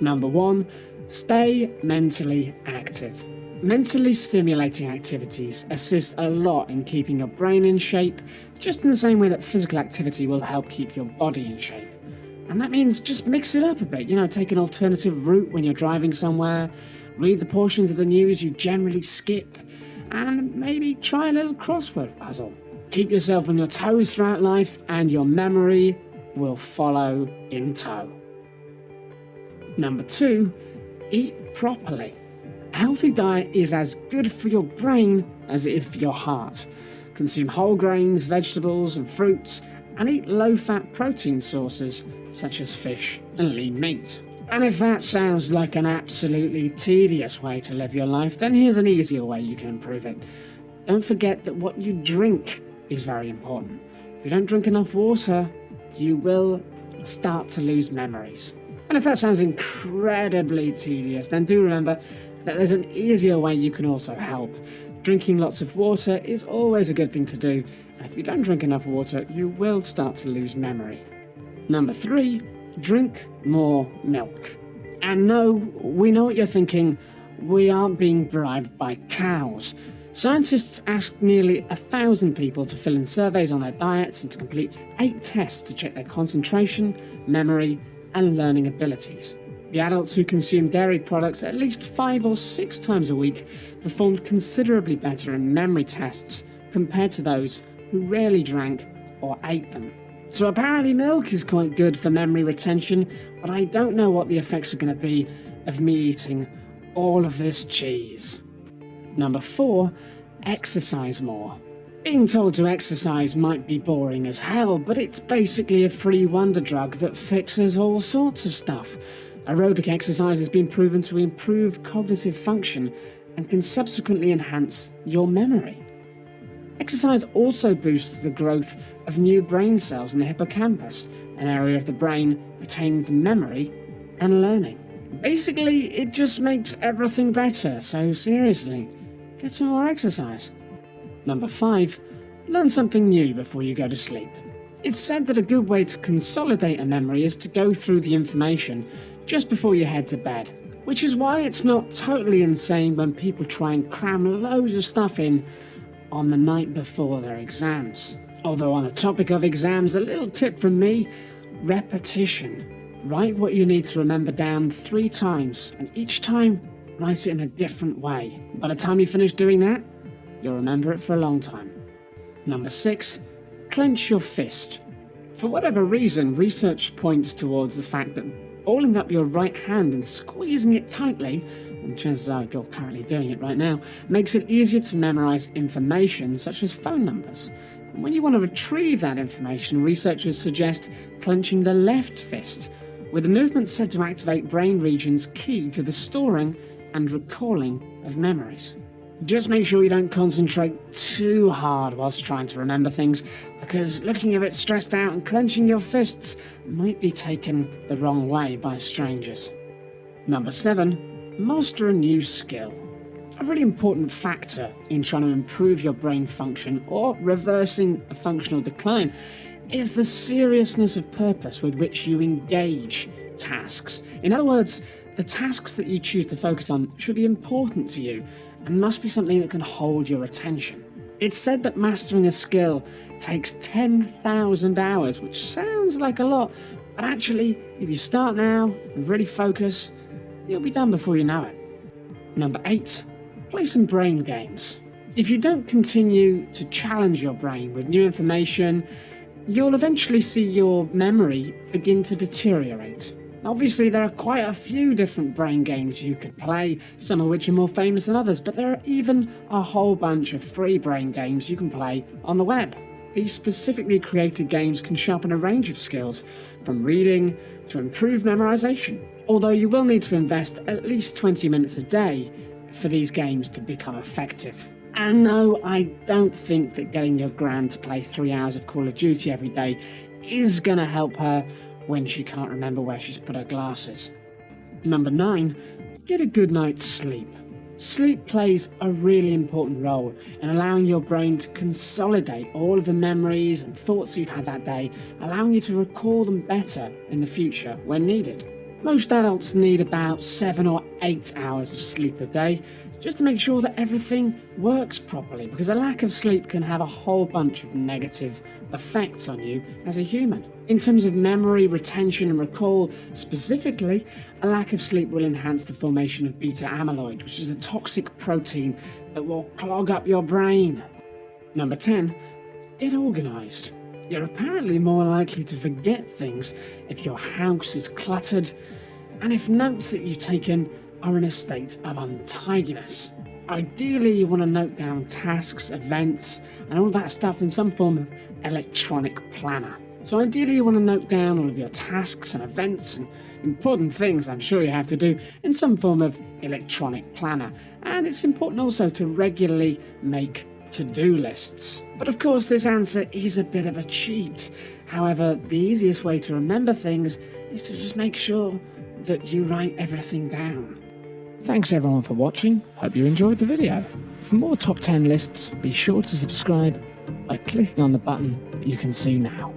Number 1. Stay mentally active. Mentally stimulating activities assist a lot in keeping your brain in shape, just in the same way that physical activity will help keep your body in shape. And that means just mix it up a bit, take an alternative route when you're driving somewhere, read the portions of the news you generally skip, and maybe try a little crossword puzzle. Keep yourself on your toes throughout life, and your memory will follow in tow. Number 2, eat properly. A healthy diet is as good for your brain as it is for your heart. Consume whole grains, vegetables and fruits, and eat low-fat protein sources such as fish and lean meat. And if that sounds like an absolutely tedious way to live your life, then here's an easier way you can improve it. Don't forget that what you drink is very important. If you don't drink enough water, you will start to lose memories. And if that sounds incredibly tedious, then do remember that there's an easier way you can also help. Drinking lots of water is always a good thing to do, and if you don't drink enough water, you will start to lose memory. Number 3, drink more milk. And no, we know what you're thinking, we aren't being bribed by cows. Scientists asked nearly 1,000 people to fill in surveys on their diets and to complete 8 tests to check their concentration, memory, and learning abilities. The adults who consumed dairy products at least 5 or 6 times a week performed considerably better in memory tests compared to those who rarely drank or ate them. So apparently milk is quite good for memory retention, but I don't know what the effects are going to be of me eating all of this cheese. Number 4, exercise more. Being told to exercise might be boring as hell, but it's basically a free wonder drug that fixes all sorts of stuff. Aerobic exercise has been proven to improve cognitive function and can subsequently enhance your memory. Exercise also boosts the growth of new brain cells in the hippocampus, an area of the brain pertaining to memory and learning. Basically, it just makes everything better, so seriously, get some more exercise. Number 5, learn something new before you go to sleep. It's said that a good way to consolidate a memory is to go through the information just before you head to bed, which is why it's not totally insane when people try and cram loads of stuff in on the night before their exams. Although on the topic of exams, a little tip from me, repetition. Write what you need to remember down 3 times, and each time, write it in a different way. By the time you finish doing that, you'll remember it for a long time. Number 6, clench your fist. For whatever reason, research points towards the fact that balling up your right hand and squeezing it tightly, and chances are you're currently doing it right now, makes it easier to memorize information such as phone numbers. And when you want to retrieve that information, researchers suggest clenching the left fist, with the movement said to activate brain regions key to the storing and recalling of memories. Just make sure you don't concentrate too hard whilst trying to remember things, because looking a bit stressed out and clenching your fists might be taken the wrong way by strangers. Number 7, master a new skill. A really important factor in trying to improve your brain function or reversing a functional decline is the seriousness of purpose with which you engage tasks. In other words, the tasks that you choose to focus on should be important to you and must be something that can hold your attention. It's said that mastering a skill takes 10,000 hours, which sounds like a lot, but actually, if you start now and really focus, you'll be done before you know it. Number 8, play some brain games. If you don't continue to challenge your brain with new information, you'll eventually see your memory begin to deteriorate. Obviously, there are quite a few different brain games you could play, some of which are more famous than others, but there are even a whole bunch of free brain games you can play on the web. These specifically created games can sharpen a range of skills, from reading to improved memorization, although you will need to invest at least 20 minutes a day for these games to become effective. And no, I don't think that getting your gran to play 3 hours of Call of Duty every day is going to help her when she can't remember where she's put her glasses. Number 9, get a good night's sleep. Sleep plays a really important role in allowing your brain to consolidate all of the memories and thoughts you've had that day, allowing you to recall them better in the future when needed. Most adults need about 7 or 8 hours of sleep a day just to make sure that everything works properly, because a lack of sleep can have a whole bunch of negative effects on you as a human. In terms of memory, retention and recall, specifically, a lack of sleep will enhance the formation of beta amyloid, which is a toxic protein that will clog up your brain. Number 10, get organised. You're apparently more likely to forget things if your house is cluttered and if notes that you've taken are in a state of untidiness. Ideally, you want to note down tasks, events, and all that stuff in some form of electronic planner. So ideally, you want to note down all of your tasks and events and important things I'm sure you have to do in some form of electronic planner. And it's important also to regularly make to-do lists. But of course, this answer is a bit of a cheat. However, the easiest way to remember things is to just make sure that you write everything down. Thanks everyone for watching. Hope you enjoyed the video. For more top 10 lists, be sure to subscribe by clicking on the button that you can see now.